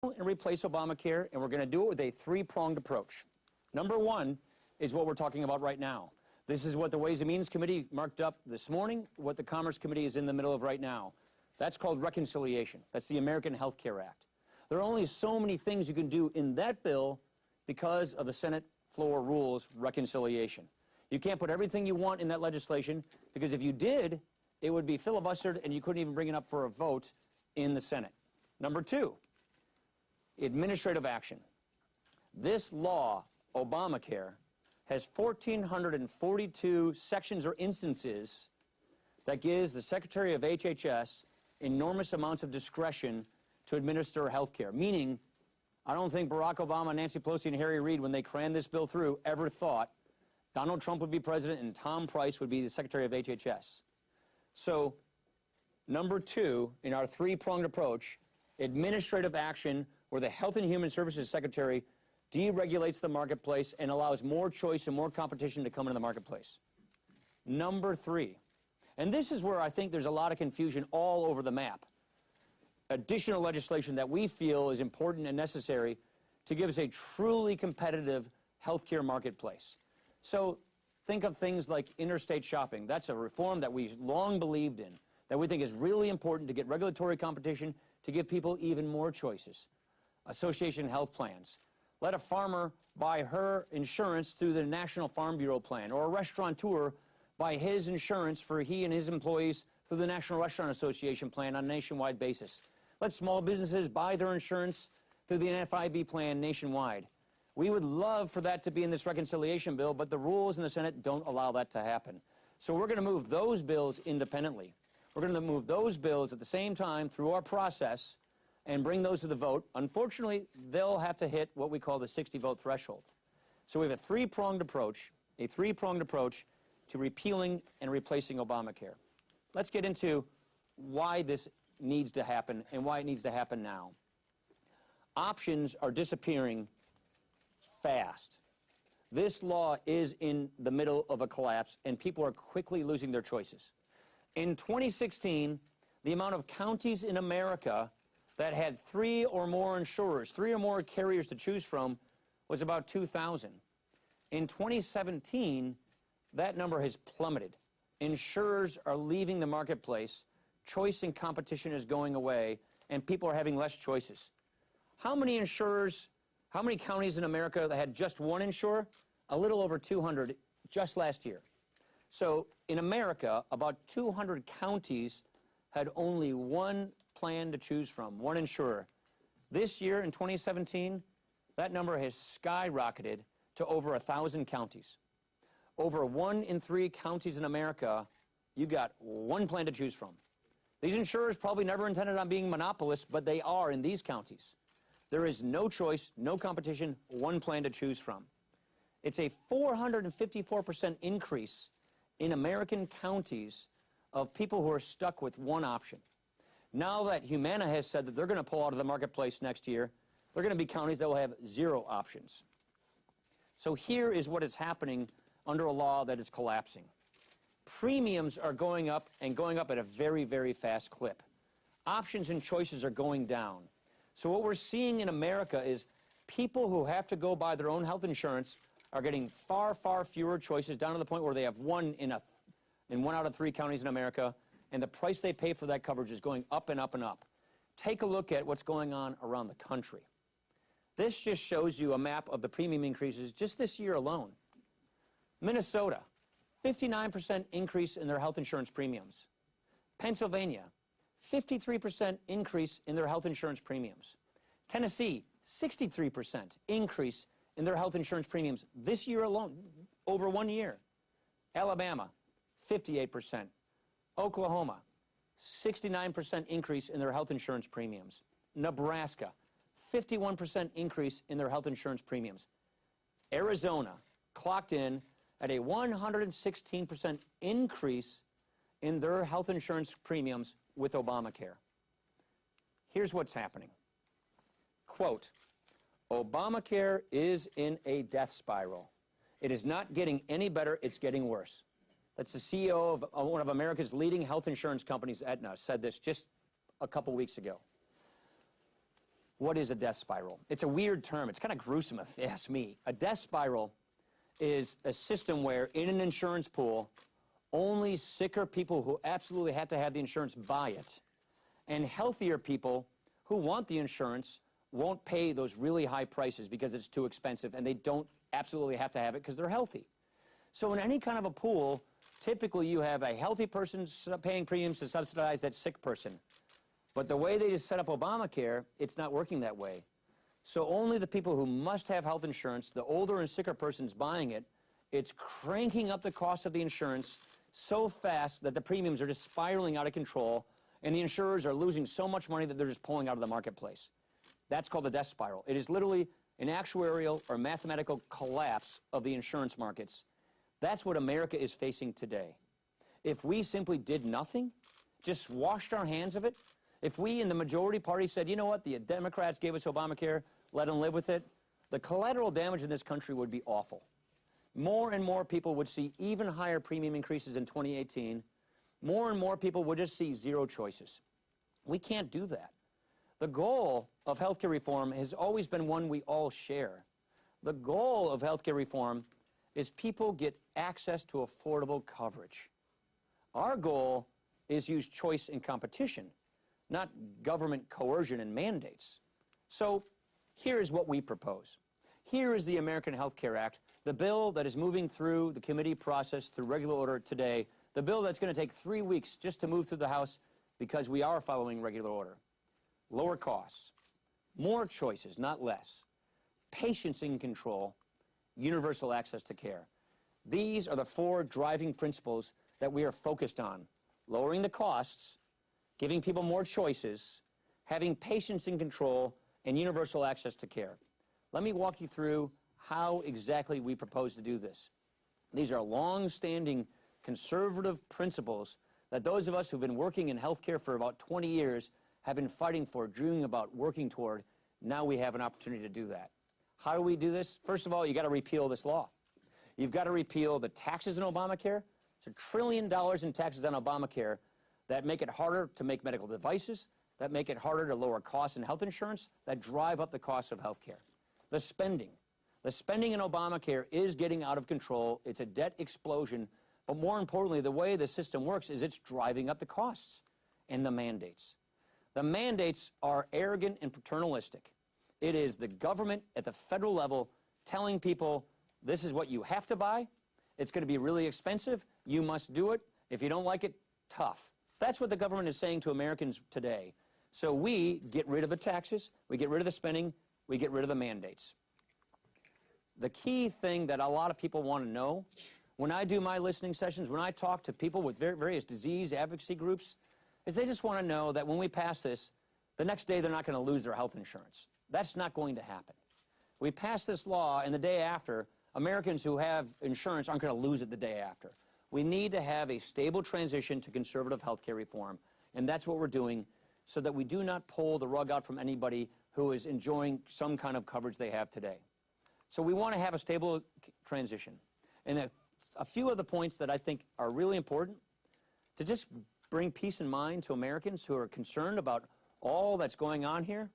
and replace Obamacare, and we're going to do it with a three-pronged approach. Number one is what we're talking about right now. This is what the Ways and Means Committee marked up this morning, what the Commerce Committee is in the middle of right now. That's called reconciliation. That's the American Health Care Act. There are only so many things you can do in that bill because of the Senate floor rules reconciliation. You can't put everything you want in that legislation, because if you did, it would be filibustered and you couldn't even bring it up for a vote in the Senate. Number two, administrative action. This law, Obamacare, has 1,442 sections or instances that gives the Secretary of HHS enormous amounts of discretion to administer health care. Meaning, I don't think Barack Obama, Nancy Pelosi, and Harry Reid, when they crammed this bill through, ever thought Donald Trump would be president and Tom Price would be the Secretary of HHS. So, number two, in our three-pronged approach, administrative action where the Health and Human Services Secretary deregulates the marketplace and allows more choice and more competition to come into the marketplace. Number three, and this is where I think there's a lot of confusion all over the map, additional legislation that we feel is important and necessary to give us a truly competitive healthcare marketplace. So think of things like interstate shopping. That's a reform that we've long believed in, that we think is really important to get regulatory competition, to give people even more choices. Association health plans. Let a farmer buy her insurance through the National Farm Bureau plan, or a restaurateur buy his insurance for he and his employees through the National Restaurant Association plan on a nationwide basis. Let small businesses buy their insurance through the NFIB plan nationwide. We would love for that to be in this reconciliation bill, but the rules in the Senate don't allow that to happen. So we're going to move those bills independently. We're going to move those bills at the same time through our process and bring those to the vote. Unfortunately, they'll have to hit what we call the 60-vote threshold. So we have a three-pronged approach to repealing and replacing Obamacare. Let's get into why this needs to happen and why it needs to happen now. Options are disappearing fast. This law is in the middle of a collapse, and people are quickly losing their choices. In 2016, the amount of counties in America that had three or more insurers, three or more carriers to choose from, was about 2,000. In 2017, that number has plummeted. Insurers are leaving the marketplace, choice and competition is going away, and people are having less choices. How many insurers, how many counties in America that had just one insurer? A little over 200 just last year. So in America, about 200 counties had only one plan to choose from, one insurer. This year, in 2017, that number has skyrocketed to over 1,000 counties. Over 1 in 3 counties in America, you got one plan to choose from. These insurers probably never intended on being monopolists, but they are in these counties. There is no choice, no competition, one plan to choose from. It's a 454% increase in American counties of people who are stuck with one option. Now that Humana has said that they're going to pull out of the marketplace next year, there are going to be counties that will have 0 options. So here is what is happening under a law that is collapsing. Premiums are going up, and going up at a very, very fast clip. Options and choices are going down. So what we're seeing in America is people who have to go buy their own health insurance are getting far, far fewer choices, down to the point where they have one in 1 out of 3 counties in America, and the price they pay for that coverage is going up and up and up. Take a look at what's going on around the country. This just shows you a map of the premium increases just this year alone. Minnesota, 59% increase in their health insurance premiums. Pennsylvania, 53% increase in their health insurance premiums. Tennessee, 63% increase in their health insurance premiums this year alone, over 1 year. Alabama, 58%. Oklahoma, 69% increase in their health insurance premiums. Nebraska, 51% increase in their health insurance premiums. Arizona clocked in at a 116% increase in their health insurance premiums with Obamacare. Here's what's happening. Quote, Obamacare is in a death spiral. It is not getting any better, it's getting worse. That's the CEO of one of America's leading health insurance companies, Aetna, said this just a couple weeks ago. What is a death spiral? It's a weird term. It's kind of gruesome if you ask me. A death spiral is a system where in an insurance pool, only sicker people who absolutely have to have the insurance buy it, and healthier people who want the insurance won't pay those really high prices because it's too expensive, and they don't absolutely have to have it because they're healthy. So in any kind of a pool, typically you have a healthy person paying premiums to subsidize that sick person. But the way they just set up Obamacare, it's not working that way. So only the people who must have health insurance, the older and sicker person's buying it, it's cranking up the cost of the insurance so fast that the premiums are just spiraling out of control, and the insurers are losing so much money that they're just pulling out of the marketplace. That's called the death spiral. It is literally an actuarial or mathematical collapse of the insurance markets. That's what America is facing today. If we simply did nothing, just washed our hands of it, if we in the majority party said, you know what, the Democrats gave us Obamacare, let them live with it, the collateral damage in this country would be awful. More and more people would see even higher premium increases in 2018. More and more people would just see zero choices. We can't do that. The goal of healthcare reform has always been one we all share. The goal of healthcare reform is people get access to affordable coverage. Our goal is use choice and competition, not government coercion and mandates. So here is what we propose. Here is the American Health Care Act, the bill that is moving through the committee process through regular order today, the bill that's going to take 3 weeks just to move through the House because we are following regular order. Lower costs, more choices, not less, patients in control, universal access to care. These are the 4 driving principles that we are focused on: lowering the costs, giving people more choices, having patients in control, and universal access to care. Let me walk you through how exactly we propose to do this. These are long-standing conservative principles that those of us who've been working in healthcare for about 20 years have been fighting for, dreaming about, working toward. Now we have an opportunity to do that. How do we do this? First of all, you've got to repeal this law. You've got to repeal the taxes in Obamacare. It's $1 trillion in taxes on Obamacare that make it harder to make medical devices, that make it harder to lower costs in health insurance, that drive up the cost of health care. The spending in Obamacare is getting out of control. It's a debt explosion. But more importantly, the way the system works is it's driving up the costs. And the mandates. The mandates are arrogant and paternalistic. It is the government at the federal level telling people, this is what you have to buy. It's going to be really expensive. You must do it. If you don't like it, tough. That's what the government is saying to Americans today. So we get rid of the taxes, we get rid of the spending, we get rid of the mandates. The key thing that a lot of people want to know, when I do my listening sessions, when I talk to people with various disease advocacy groups, is they just want to know that when we pass this, the next day they're not going to lose their health insurance. That's not going to happen. We pass this law, and the day after, Americans who have insurance aren't going to lose it the day after. We need to have a stable transition to conservative health care reform, and that's what we're doing so that we do not pull the rug out from anybody who is enjoying some kind of coverage they have today. So we want to have a stable transition. And a few of the points that I think are really important to just bring peace and mind to Americans who are concerned about all that's going on here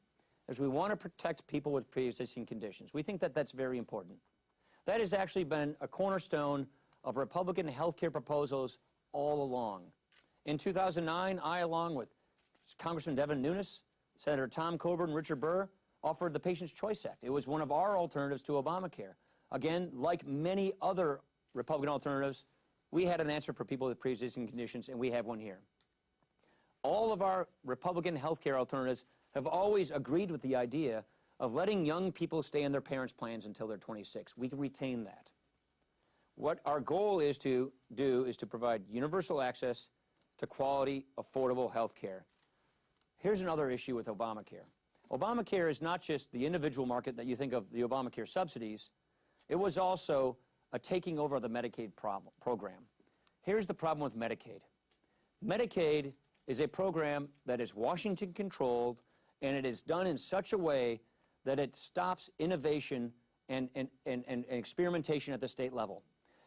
is we want to protect people with pre-existing conditions. We think that that's very important. That has actually been a cornerstone of Republican health care proposals all along. In 2009, I, along with Congressman Devin Nunes, Senator Tom Coburn, and Richard Burr, offered the Patient's Choice Act. It was one of our alternatives to Obamacare. Again, like many other Republican alternatives, we had an answer for people with pre-existing conditions, and we have one here. All of our Republican health care alternatives have always agreed with the idea of letting young people stay in their parents' plans until they're 26. We can retain that. What our goal is to do is to provide universal access to quality, affordable health care. Here's another issue with Obamacare. Obamacare is not just the individual market that you think of the Obamacare subsidies. It was also a taking over of the Medicaid program. Here's the problem with Medicaid. Medicaid is a program that is Washington-controlled, and it is done in such a way that it stops innovation and experimentation at the state level.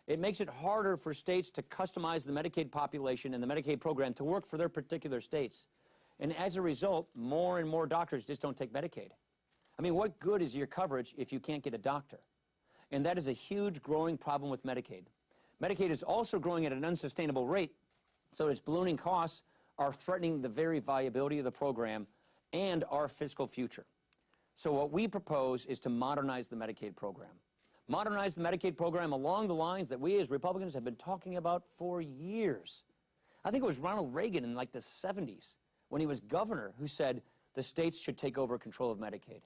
It makes it harder for states to customize the Medicaid population and the Medicaid program to work for their particular states. And as a result, more and more doctors just don't take Medicaid. I mean, what good is your coverage if you can't get a doctor? And that is a huge growing problem with Medicaid. Medicaid is also growing at an unsustainable rate, so its ballooning costs are threatening the very viability of the program and our fiscal future. So what we propose is to modernize the Medicaid program. Modernize the Medicaid program along the lines that we as Republicans have been talking about for years. I think it was Ronald Reagan in like the 70s when he was governor who said the states should take over control of Medicaid.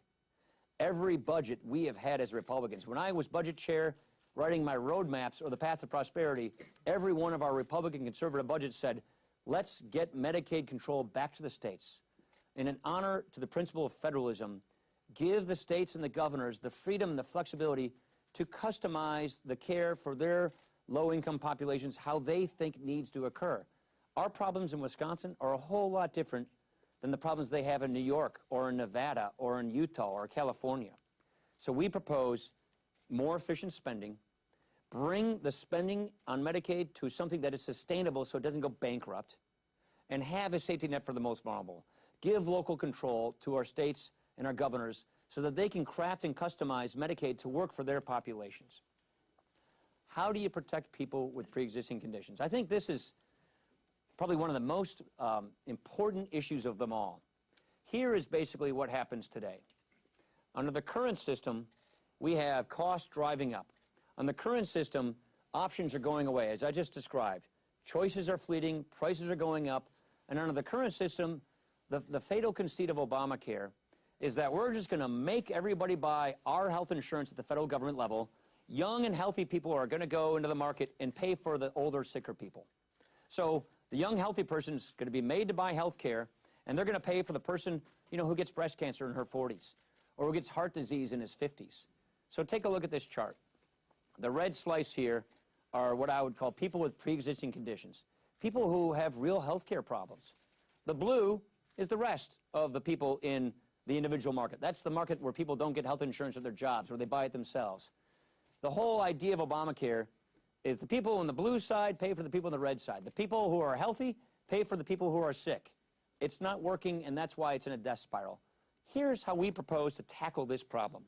Every budget we have had as Republicans, when I was budget chair writing my roadmaps or the path to prosperity, every one of our Republican conservative budgets said, let's get Medicaid control back to the states. And in honor to the principle of federalism, give the states and the governors the freedom and the flexibility to customize the care for their low-income populations how they think needs to occur. Our problems in Wisconsin are a whole lot different than the problems they have in New York or in Nevada or in Utah or California. So we propose more efficient spending, bring the spending on Medicaid to something that is sustainable so it doesn't go bankrupt, and have a safety net for the most vulnerable. Give local control to our states and our governors so that they can craft and customize Medicaid to work for their populations. How do you protect people with pre-existing conditions? I think this is probably one of the most important issues of them all. Here is basically what happens today. Under the current system, we have costs driving up. On the current system, options are going away, as I just described. Choices are fleeting, prices are going up, and under the current system, the fatal conceit of Obamacare is that we're just going to make everybody buy our health insurance at the federal government level. Young and healthy people are going to go into the market and pay for the older, sicker people. So the young, healthy person is going to be made to buy health care, and they're going to pay for the person, who gets breast cancer in her 40s or who gets heart disease in his 50s. So take a look at this chart. The red slice here are what I would call people with pre-existing conditions, people who have real health care problems. The blue is the rest of the people in the individual market. That's the market where people don't get health insurance at their jobs, where they buy it themselves. The whole idea of Obamacare is the people on the blue side pay for the people on the red side. The people who are healthy pay for the people who are sick. It's not working, and that's why it's in a death spiral. Here's how we propose to tackle this problem.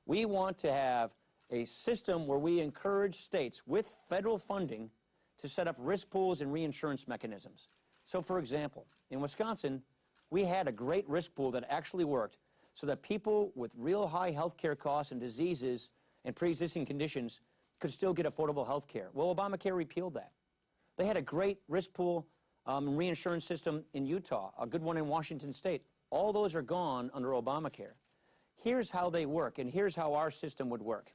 We want to have a system where we encourage states with federal funding to set up risk pools and reinsurance mechanisms. So, for example, in Wisconsin, we had a great risk pool that actually worked so that people with real high health care costs and diseases and pre-existing conditions could still get affordable health care. Well, Obamacare repealed that. They had a great risk pool reinsurance system in Utah, a good one in Washington State. All those are gone under Obamacare. Here's how they work, and here's how our system would work.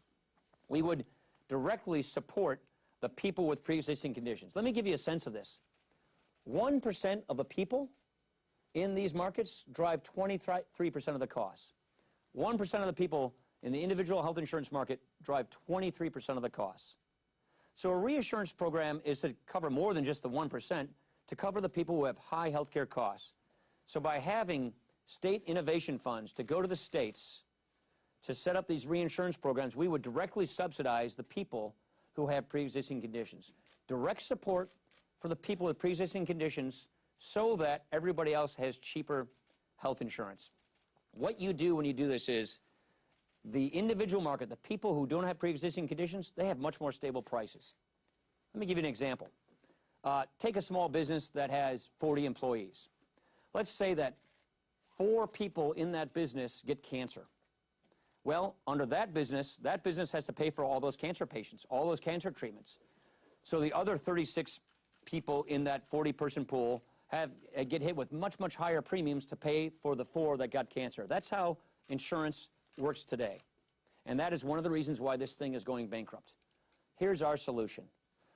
We would directly support the people with pre-existing conditions. Let me give you a sense of this. 1% of the people in these markets drive 23% of the costs. 1% of the people in the individual health insurance market drive 23% of the costs. So a reassurance program is to cover more than just the 1%, to cover the people who have high health care costs. So by having state innovation funds to go to the states to set up these reinsurance programs, we would directly subsidize the people who have pre-existing conditions. Direct support for the people with pre-existing conditions so that everybody else has cheaper health insurance. What you do when you do this is the individual market, the people who don't have pre-existing conditions, they have much more stable prices. Let me give you an example. Take a small business that has 40 employees. Let's say that 4 people in that business get cancer. Well, under that business has to pay for all those cancer patients, all those cancer treatments. So the other 36 people in that 40-person pool get hit with much, much higher premiums to pay for the 4 that got cancer. That's how insurance works today. And that is one of the reasons why this thing is going bankrupt. Here's our solution.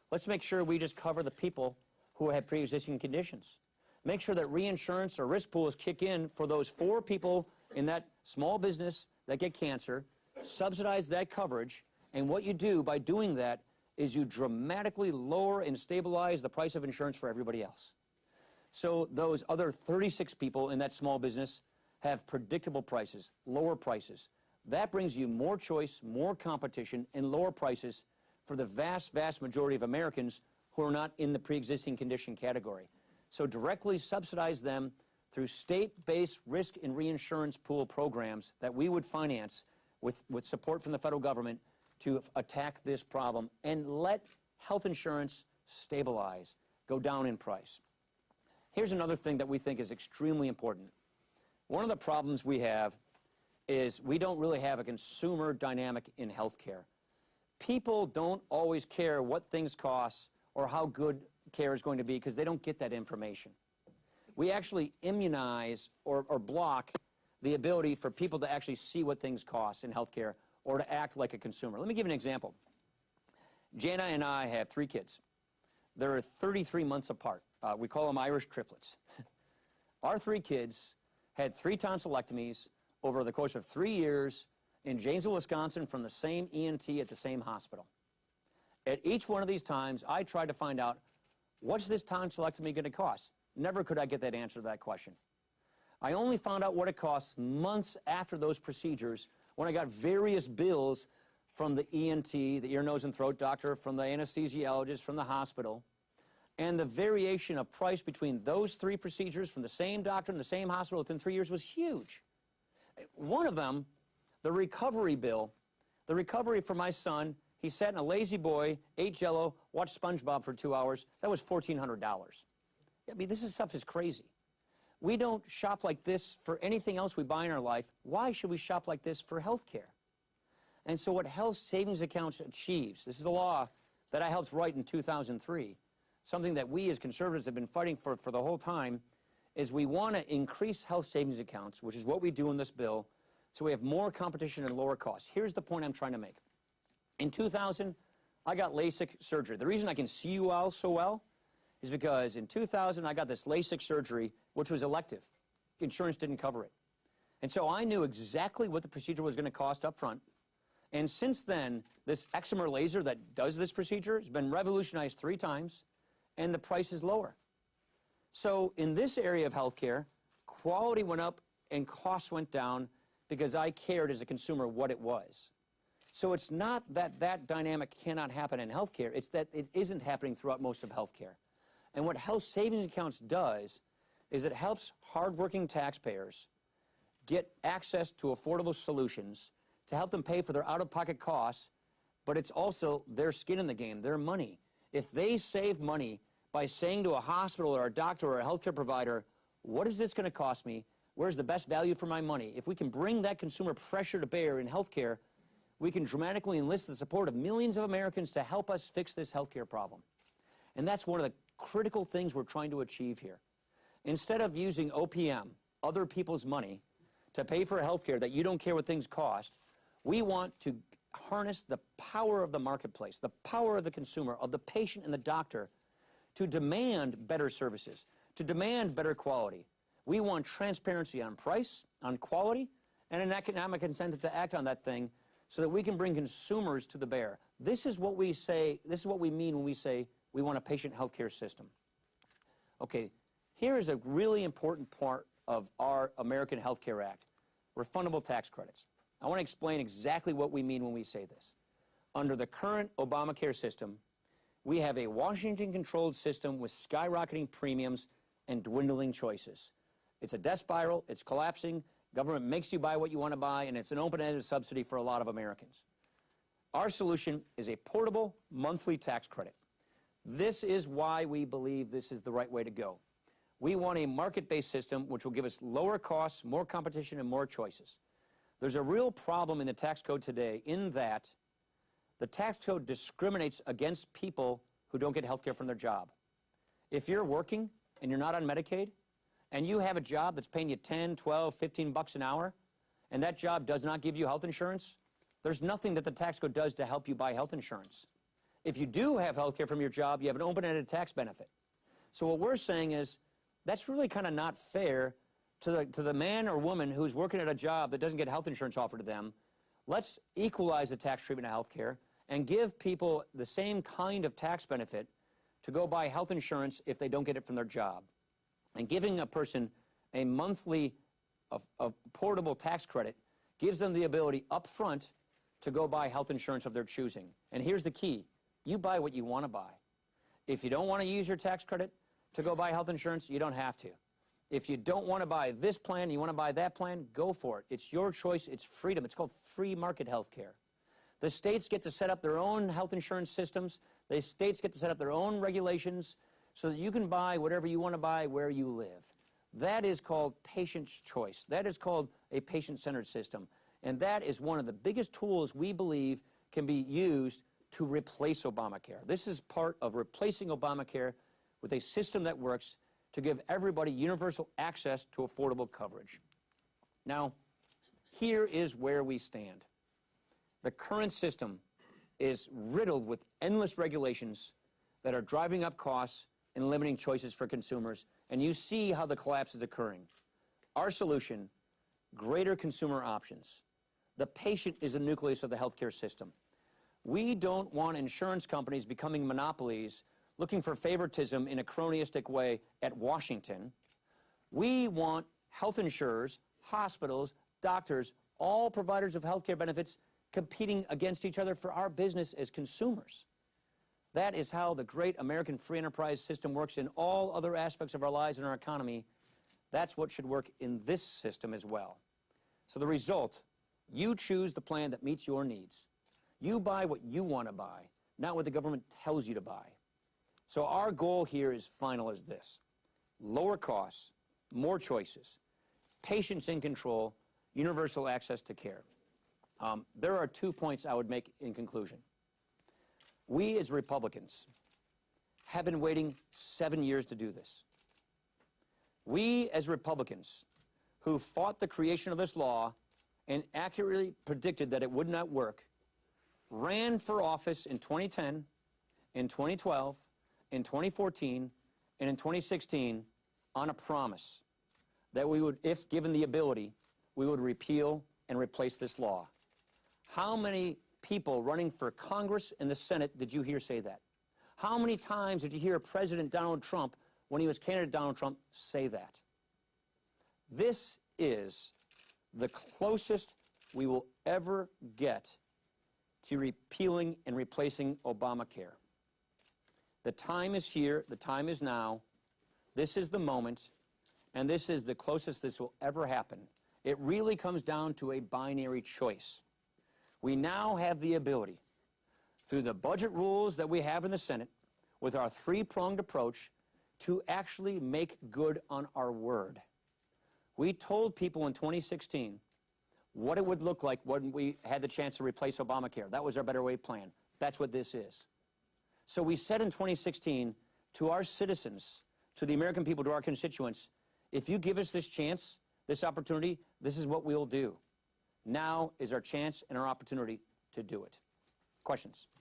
Let's make sure we just cover the people who have pre-existing conditions. Make sure that reinsurance or risk pools kick in for those 4 people in that small business that get cancer, subsidize that coverage, and what you do by doing that is you dramatically lower and stabilize the price of insurance for everybody else. So those other 36 people in that small business have predictable prices, lower prices. That brings you more choice, more competition, and lower prices for the vast, vast majority of Americans who are not in the pre-existing condition category. So directly subsidize them through state-based risk and reinsurance pool programs that we would finance with support from the federal government to attack this problem and let health insurance stabilize, go down in price. Here's another thing that we think is extremely important. One of the problems we have is we don't really have a consumer dynamic in healthcare. People don't always care what things cost or how good care is going to be because they don't get that information. We actually immunize or block the ability for people to actually see what things cost in healthcare or to act like a consumer. Let me give you an example. Jana and I have 3 kids. They're 33 months apart. We call them Irish triplets. Our 3 kids had 3 tonsillectomies over the course of 3 years in Janesville, Wisconsin, from the same ENT at the same hospital. At each one of these times, I tried to find out, what's this tonsillectomy going to cost? Never could I get that answer to that question. I only found out what it costs months after those procedures when I got various bills from the ENT, the ear, nose, and throat doctor, from the anesthesiologist, from the hospital. And the variation of price between those 3 procedures from the same doctor in the same hospital within 3 years was huge. One of them, the recovery bill, the recovery for my son, he sat in a lazy boy, ate Jell-O, watched SpongeBob for 2 hours. That was $1,400. I mean, this stuff is crazy. We don't shop like this for anything else we buy in our life. Why should we shop like this for health care? And so what health savings accounts achieves, this is a law that I helped write in 2003, something that we as conservatives have been fighting for the whole time, is we want to increase health savings accounts, which is what we do in this bill, so we have more competition and lower costs. Here's the point I'm trying to make. In 2000, I got LASIK surgery. The reason I can see you all so well is because in 2000, I got this LASIK surgery, which was elective. Insurance didn't cover it. And so I knew exactly what the procedure was going to cost up front. And since then, this excimer laser that does this procedure has been revolutionized 3 times, and the price is lower. So in this area of healthcare, quality went up and costs went down because I cared as a consumer what it was. So it's not that that dynamic cannot happen in healthcare, it's that it isn't happening throughout most of healthcare. And what health savings accounts does is it helps hardworking taxpayers get access to affordable solutions to help them pay for their out-of-pocket costs, but it's also their skin in the game, their money. If they save money by saying to a hospital or a doctor or a healthcare provider, what is this going to cost me? Where's the best value for my money? If we can bring that consumer pressure to bear in healthcare, we can dramatically enlist the support of millions of Americans to help us fix this healthcare problem. And that's one of the critical things we're trying to achieve here. Instead of using OPM, other people's money, to pay for healthcare that you don't care what things cost, we want to harness the power of the marketplace, the power of the consumer, of the patient and the doctor, to demand better services, to demand better quality. We want transparency on price, on quality, and an economic incentive to act on that thing so that we can bring consumers to the bear. This is what we say, this is what we mean when we say we want a patient healthcare system. Okay, here is a really important part of our American Health Care Act, refundable tax credits. I want to explain exactly what we mean when we say this. Under the current ObamaCare system, we have a Washington-controlled system with skyrocketing premiums and dwindling choices. It's a death spiral, it's collapsing, government makes you buy what you want to buy, and it's an open-ended subsidy for a lot of Americans. Our solution is a portable monthly tax credit. This is why we believe this is the right way to go. We want a market-based system which will give us lower costs, more competition, and more choices. There's a real problem in the tax code today in that the tax code discriminates against people who don't get health care from their job. If you're working and you're not on Medicaid, and you have a job that's paying you 10, 12, 15 bucks an hour, and that job does not give you health insurance, there's nothing that the tax code does to help you buy health insurance. If you do have health care from your job, you have an open-ended tax benefit. So what we're saying is that's really kind of not fair to the man or woman who's working at a job that doesn't get health insurance offered to them. Let's equalize the tax treatment of health care and give people the same kind of tax benefit to go buy health insurance if they don't get it from their job. And giving a person a monthly portable tax credit gives them the ability up front to go buy health insurance of their choosing. And here's the key. You buy what you want to buy. If you don't want to use your tax credit to go buy health insurance, you don't have to. If you don't want to buy this plan, you want to buy that plan, go for it. It's your choice. It's freedom. It's called free market health care. The states get to set up their own health insurance systems. The states get to set up their own regulations so that you can buy whatever you want to buy where you live. That is called patient's choice. That is called a patient-centered system. And that is one of the biggest tools we believe can be used to replace Obamacare. This is part of replacing Obamacare with a system that works to give everybody universal access to affordable coverage. Now, here is where we stand. The current system is riddled with endless regulations that are driving up costs and limiting choices for consumers, and you see how the collapse is occurring. Our solution, greater consumer options. The patient is the nucleus of the healthcare system. We don't want insurance companies becoming monopolies looking for favoritism in a cronyistic way at Washington. We want health insurers, hospitals, doctors, all providers of healthcare benefits competing against each other for our business as consumers. That is how the great American free enterprise system works in all other aspects of our lives and our economy. That's what should work in this system as well. So the result, you choose the plan that meets your needs. You buy what you want to buy, not what the government tells you to buy. So our goal here is final as this: lower costs, more choices, patients in control, universal access to care. There are 2 points I would make in conclusion. We as Republicans have been waiting 7 years to do this. We as Republicans who fought the creation of this law and accurately predicted that it would not work, ran for office in 2010, in 2012, in 2014, and in 2016 on a promise that we would, if given the ability, we would repeal and replace this law. How many people running for Congress and the Senate did you hear say that? How many times did you hear President Donald Trump, when he was candidate Donald Trump, say that? This is the closest we will ever get to repealing and replacing Obamacare. The time is here, the time is now, this is the moment, and this is the closest this will ever happen. It really comes down to a binary choice. We now have the ability, through the budget rules that we have in the Senate, with our three-pronged approach, to actually make good on our word. We told people in 2016 what it would look like when we had the chance to replace Obamacare. That was our Better Way plan. That's what this is. So we said in 2016 to our citizens, to the American people, to our constituents, if you give us this chance, this opportunity, this is what we'll do. Now is our chance and our opportunity to do it. Questions?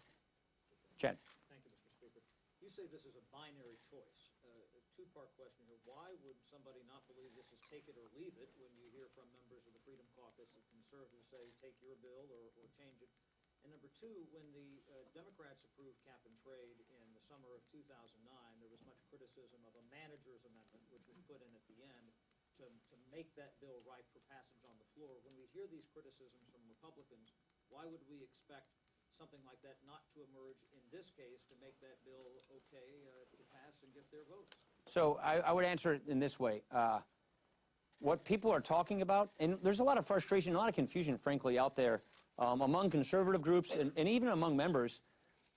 Chad. Thank you, Mr. Speaker. You say this is a binary choice. A two-part question here. Why would somebody not believe this is take it or leave it when you hear from members of the Freedom Caucus and conservatives say take your bill or change it? And number two, when the Democrats approved cap and trade in the summer of 2009, there was much criticism of a manager's amendment, which was put in at the end to make that bill ripe for passage on the floor. When we hear these criticisms from Republicans, why would we expect something like that not to emerge in this case to make that bill okay to pass and get their votes? So I would answer it in this way. What people are talking about, and there's a lot of frustration, a lot of confusion, frankly, out there among conservative groups and even among members,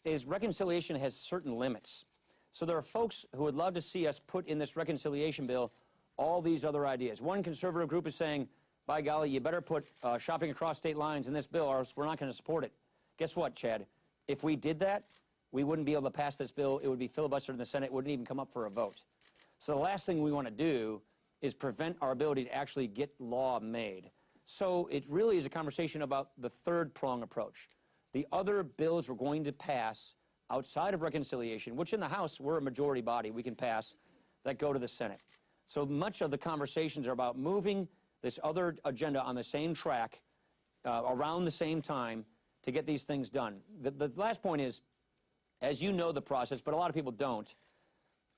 is reconciliation has certain limits. So there are folks who would love to see us put in this reconciliation bill all these other ideas. One conservative group is saying, by golly, you better put shopping across state lines in this bill or else we're not going to support it. Guess what, Chad? If we did that, we wouldn't be able to pass this bill. It would be filibustered in the Senate. It wouldn't even come up for a vote. So the last thing we want to do is prevent our ability to actually get law made. So it really is a conversation about the third prong approach. The other bills we're going to pass outside of reconciliation, which in the House we're a majority body, we can pass, that go to the Senate. So much of the conversations are about moving this other agenda on the same track around the same time to get these things done. The last point is, as you know the process, but a lot of people don't,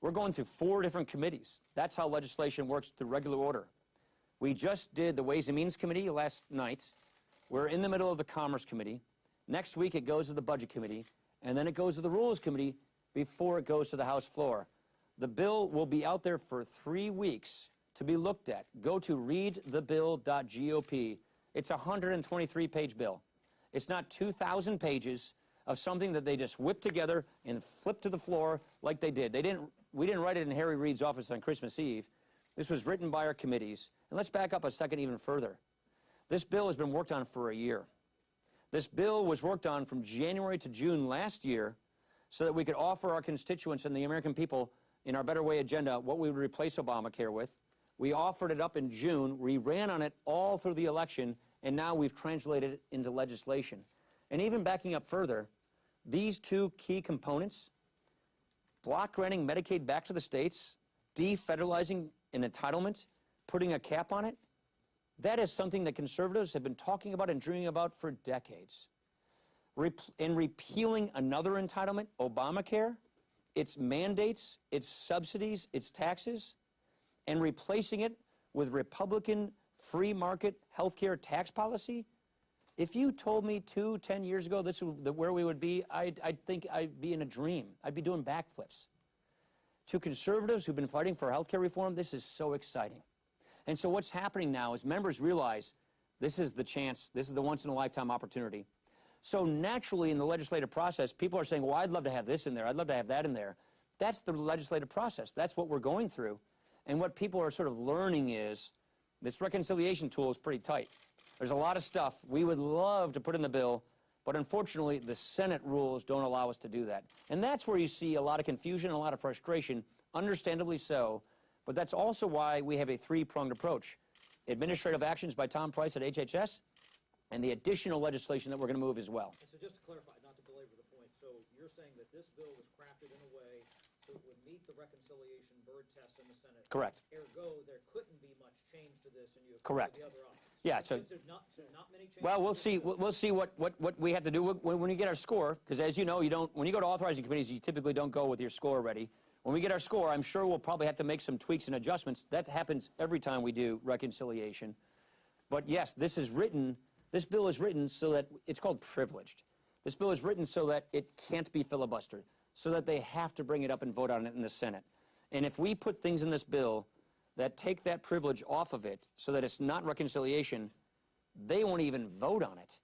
we're going through 4 different committees. That's how legislation works through regular order. We just did the Ways and Means Committee last night. We're in the middle of the Commerce Committee. Next week it goes to the Budget Committee, and then it goes to the Rules Committee before it goes to the House floor. The bill will be out there for 3 weeks to be looked at. Go to readthebill.gop. It's a 123-page bill. It's not 2,000 pages of something that they just whipped together and flipped to the floor like they did. We didn't write it in Harry Reid's office on Christmas Eve. This was written by our committees. And let's back up a second even further. This bill has been worked on for a year. This bill was worked on from January to June last year so that we could offer our constituents and the American people in our Better Way agenda what we would replace Obamacare with. We offered it up in June. We ran on it all through the election, and now we've translated it into legislation. And even backing up further, these two key components, block granting Medicaid back to the states, defederalizing an entitlement, putting a cap on it, that is something that conservatives have been talking about and dreaming about for decades. And repealing another entitlement, Obamacare, its mandates, its subsidies, its taxes, and replacing it with Republican free market health care tax policy. If you told me 10 years ago this is where we would be, I'd think I'd be in a dream. I'd be doing backflips. To conservatives who've been fighting for health care reform, this is so exciting. And so what's happening now is members realize this is the chance, this is the once-in-a-lifetime opportunity. So naturally in the legislative process, people are saying, well, I'd love to have this in there, I'd love to have that in there. That's the legislative process. That's what we're going through. And what people are sort of learning is this reconciliation tool is pretty tight. There's a lot of stuff we would love to put in the bill, but unfortunately the Senate rules don't allow us to do that. And that's where you see a lot of confusion and a lot of frustration, understandably so, but that's also why we have a three-pronged approach. Administrative actions by Tom Price at HHS, and the additional legislation that we're going to move as well. And so just to clarify, not to belabor the point, so you're saying that this bill was crafted in a way so it would meet the reconciliation Byrd test in the Senate. Correct. Ergo, there couldn't be much change to this, and you Correct. the other options. Yeah. So not many changes. well, we'll see. We'll see what we have to do when we get our score. Because as you know, when you go to authorizing committees, you typically don't go with your score ready. When we get our score, I'm sure we'll probably have to make some tweaks and adjustments. That happens every time we do reconciliation. But yes, this bill is written so that it's called privileged. This bill is written so that it can't be filibustered, so that they have to bring it up and vote on it in the Senate. And if we put things in this bill that take that privilege off of it so that it's not reconciliation, they won't even vote on it.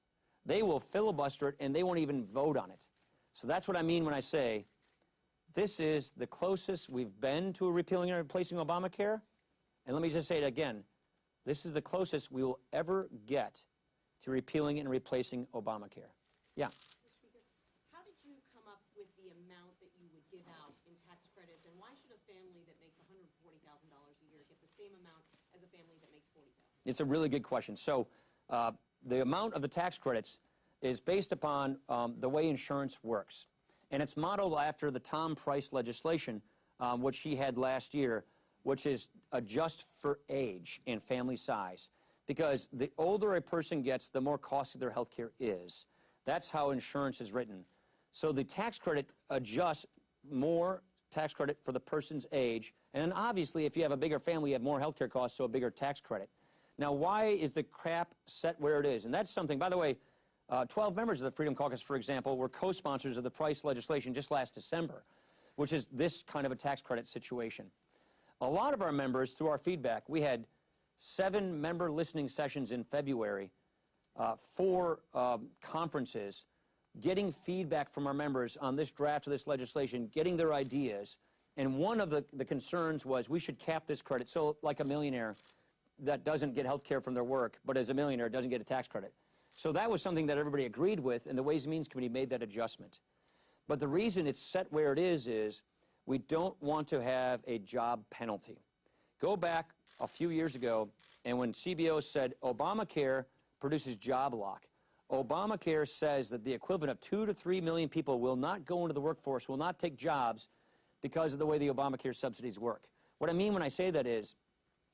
They will filibuster it and they won't even vote on it. So that's what I mean when I say this is the closest we've been to a repealing and replacing Obamacare. And let me just say it again. This is the closest we will ever get to repealing and replacing Obamacare. Yeah. Mr. Speaker, how did you come up with the amount that you would give out in tax credits, and why should a family that makes $140,000 a year get the same amount as a family that makes $40,000? It's a really good question. So the amount of the tax credits is based upon the way insurance works. And it's modeled after the Tom Price legislation, which he had last year, which is adjust for age and family size. Because the older a person gets, the more costly their health care is. That's how insurance is written. So the tax credit adjusts more tax credit for the person's age. And then obviously, if you have a bigger family, you have more health care costs, so a bigger tax credit. Now, why is the cap set where it is? And that's something, by the way, 12 members of the Freedom Caucus, for example, were co-sponsors of the Price legislation just last December, which is this kind of a tax credit situation. A lot of our members, through our feedback, we had 7 member listening sessions in February, 4 conferences, getting feedback from our members on this draft of this legislation, getting their ideas. And one of the concerns was we should cap this credit. So like a millionaire that doesn't get health care from their work, but as a millionaire doesn't get a tax credit. So that was something that everybody agreed with, and the Ways and Means Committee made that adjustment. But the reason it's set where it is we don't want to have a job penalty. Go back a few years ago, and when CBO said Obamacare produces job lock, Obamacare says that the equivalent of 2 to 3 million people will not go into the workforce, will not take jobs because of the way the Obamacare subsidies work. What I mean when I say that is,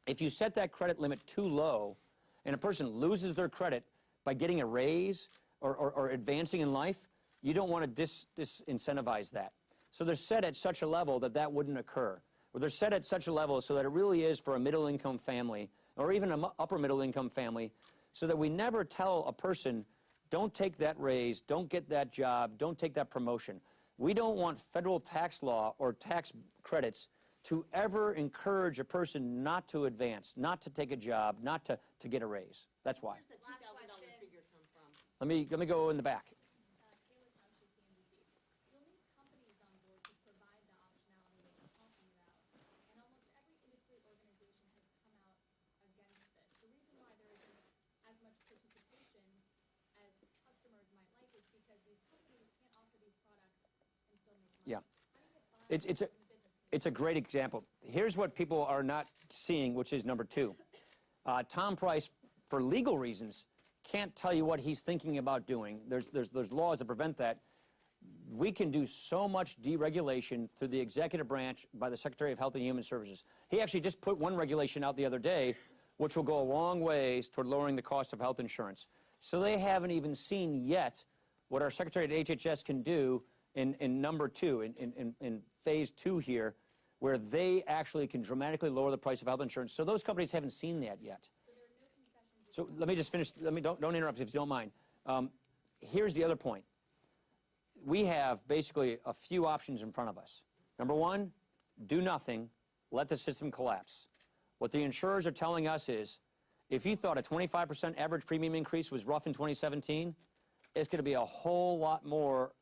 if you set that credit limit too low and a person loses their credit by getting a raise or advancing in life, you don't want to disincentivize that. So they're set at such a level that that wouldn't occur. Or they're set at such a level so that it really is for a middle-income family or even an upper-middle-income family, so that we never tell a person, don't take that raise, don't get that job, don't take that promotion. We don't want federal tax law or tax credits to ever encourage a person not to advance, not to take a job, not to get a raise. That's why. Where's the $2,000 figure come from? Let me go in the back. You'll need companies on board to provide the optionality that you're talking about. And almost every industry organization has come out against this. The reason why there isn't as much participation as customers might like is because these companies can't offer these products and still make money. Yeah. How do you get buy-in from the business community? It's a great example. Here's what people are not seeing, which is number two. Tom Price, for legal reasons, can't tell you what he's thinking about doing. There's laws that prevent that. We can do so much deregulation through the executive branch by the Secretary of Health and Human Services. He actually just put one regulation out the other day, which will go a long ways toward lowering the cost of health insurance. So they haven't even seen yet what our Secretary at HHS can do in number two, in phase two here, where they actually can dramatically lower the price of health insurance. So those companies haven't seen that yet. So there are no concessions. So let me just finish. Don't interrupt if you don't mind. Here's the other point. We have basically a few options in front of us. Number one, do nothing, let the system collapse. What the insurers are telling us is, if you thought a 25% average premium increase was rough in 2017, it's going to be a whole lot more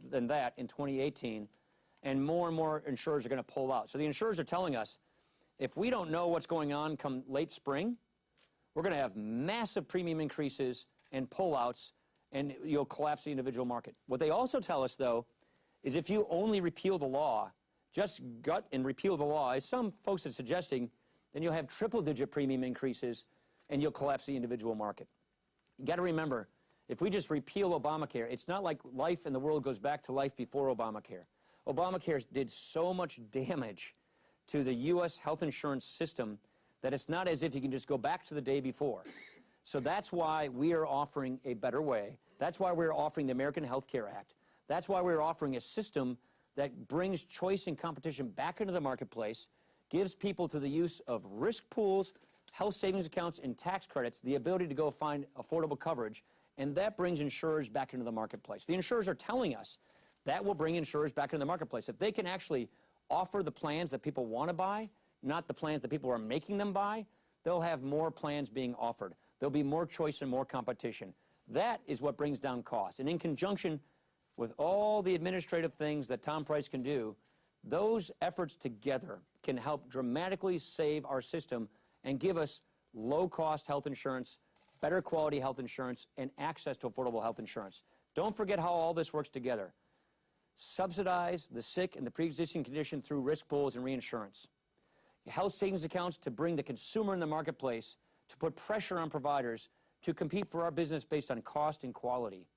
than that in 2018, and more insurers are going to pull out. So the insurers are telling us, if we don't know what's going on come late spring, we're going to have massive premium increases and pullouts, and you'll collapse the individual market. What they also tell us, though, is if you only repeal the law, just gut and repeal the law, as some folks are suggesting, then you'll have triple-digit premium increases, and you'll collapse the individual market. You got to remember, if we just repeal Obamacare, it's not like life in the world goes back to life before Obamacare. Obamacare did so much damage to the U.S. health insurance system that it's not as if you can just go back to the day before. So that's why we are offering a better way. That's why we're offering the American Health Care Act. That's why we're offering a system that brings choice and competition back into the marketplace, gives people to the use of risk pools, health savings accounts, and tax credits the ability to go find affordable coverage, and that brings insurers back into the marketplace. The insurers are telling us that will bring insurers back into the marketplace. If they can actually offer the plans that people want to buy, not the plans that people are making them buy, they'll have more plans being offered. There'll be more choice and more competition. That is what brings down costs. And in conjunction with all the administrative things that Tom Price can do, those efforts together can help dramatically save our system and give us low-cost health insurance, better quality health insurance, and access to affordable health insurance. Don't forget how all this works together. Subsidize the sick and the pre-existing condition through risk pools and reinsurance. Health savings accounts to bring the consumer in the marketplace, to put pressure on providers to compete for our business based on cost and quality.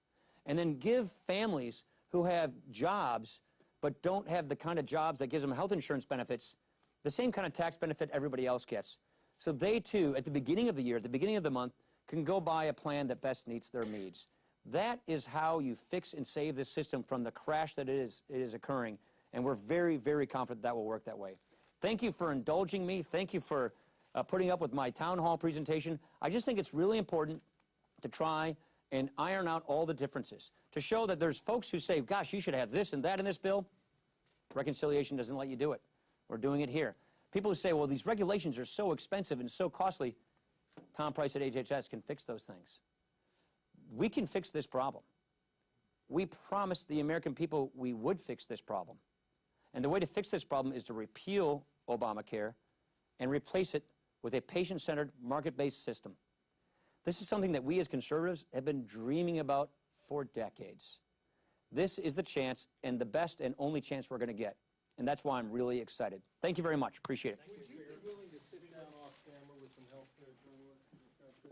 And then give families who have jobs but don't have the kind of jobs that gives them health insurance benefits the same kind of tax benefit everybody else gets. So they too, at the beginning of the year, at the beginning of the month, can go buy a plan that best meets their needs. That is how you fix and save this system from the crash that it is occurring. And we're very, very confident that will work that way. Thank you for indulging me. Thank you for putting up with my town hall presentation. I just think it's really important to try and iron out all the differences, to show that there's folks who say, gosh, you should have this and that in this bill. Reconciliation doesn't let you do it. We're doing it here. People who say, well, these regulations are so expensive and so costly. Tom Price at HHS can fix those things. We can fix this problem. We promised the American people we would fix this problem. And the way to fix this problem is to repeal Obamacare and replace it with a patient-centered, market-based system. This is something that we as conservatives have been dreaming about for decades. This is the chance, and the best and only chance we're going to get. And that's why I'm really excited. Thank you very much. Appreciate it. Would you be willing to sit down off camera with some healthcare journalists and discuss this?